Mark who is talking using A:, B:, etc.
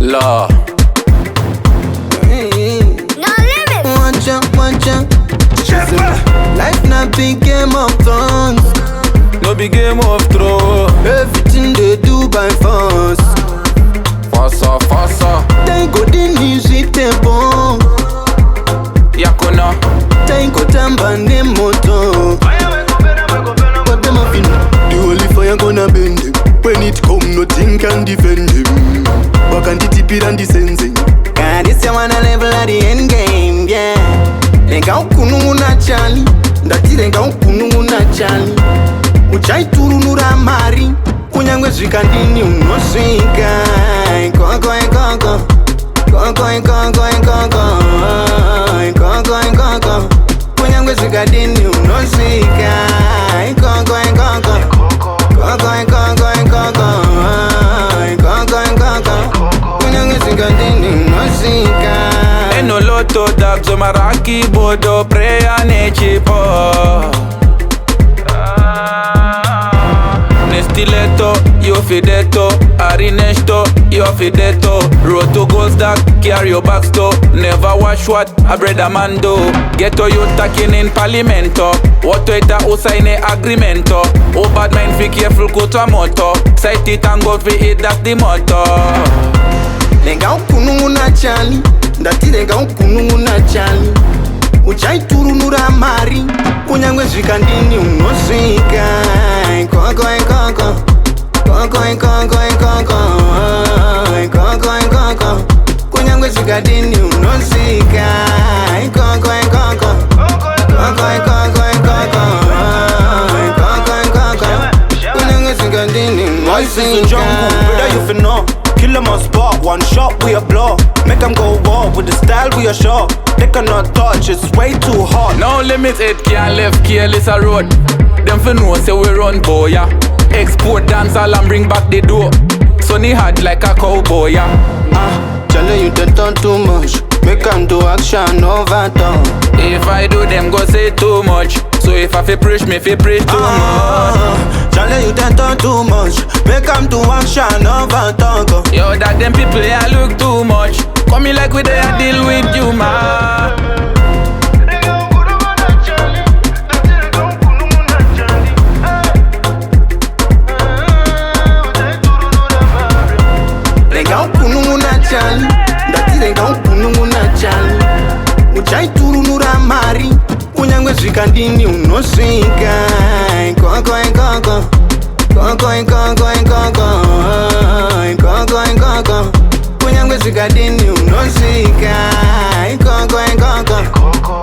A: Law.
B: No limit.
C: Watch out. Life not big Game of Thrones.
A: No big Game of Thrones.
C: Everything they do by force.
A: Fasa.
C: Thank God the music they bomb.
A: Yakuna.
C: Thank God tamba ne moto. But them a fin. The holy fire gonna bend them. When it come, nothing can defend them. Back and the tipi and the sensing. God, this you wanna level at the end game, yeah. Lenga ukunu na chali. Ndati lenga ukunu na chali. Uchai turunura mari. Kunyangwe zvikandini unosvika. Koko. Kunyangwe zvikandini unosvika. Koko. Kunyangwe zvikandini unosvika.
A: Eno loto dabzo maraki bodo preya nechipo. Nestileto, io fideto, Arinesto, io fideto. Road to goals that carry your back store. Never wash what a bread a man do. Ghetto you taking in parliamento. What to ita usaine agreemento. Oh bad mind fi careful kuto a moto. Sight it and go fi it, that's the motto.
C: Lenga ukunu na chali. Ndati lenga ukunu na chali. Uchai turunura mari. Kunyangwe zvikandini unosvika. Koko. Kunyangwe zvikandini unosvika. Koko. Kunyangwe zvikandini
D: Life is a
C: unosvika.
D: jungle, brother, you finna. Kill 'em on spot, one shot, we a blow. Make 'em go war with the style, we a show. They cannot touch, it's way too hard.
A: No limit, it can't left careless a road. Them fi know say we run boy, yeah. Export dancehall and bring back the dough. Sunny hard like a cowboy, yeah.
C: Chale, you done talk too much. Make 'em do action over talk.
A: If I do, them go say too much. So if I fi preach, me fi preach too much.
C: Chale, you done talk too much. Make 'em do action over talk.
A: Yo, that them people here look too much. Come here like we there deal with you, man.
C: Lenga ukunu na chali. Ndati lenga ukunu na chali. Uchai turunura mari. Kunyangwe zvikandini unosvika. Koko. Kunyangwe zvikandini unosvika. Koko.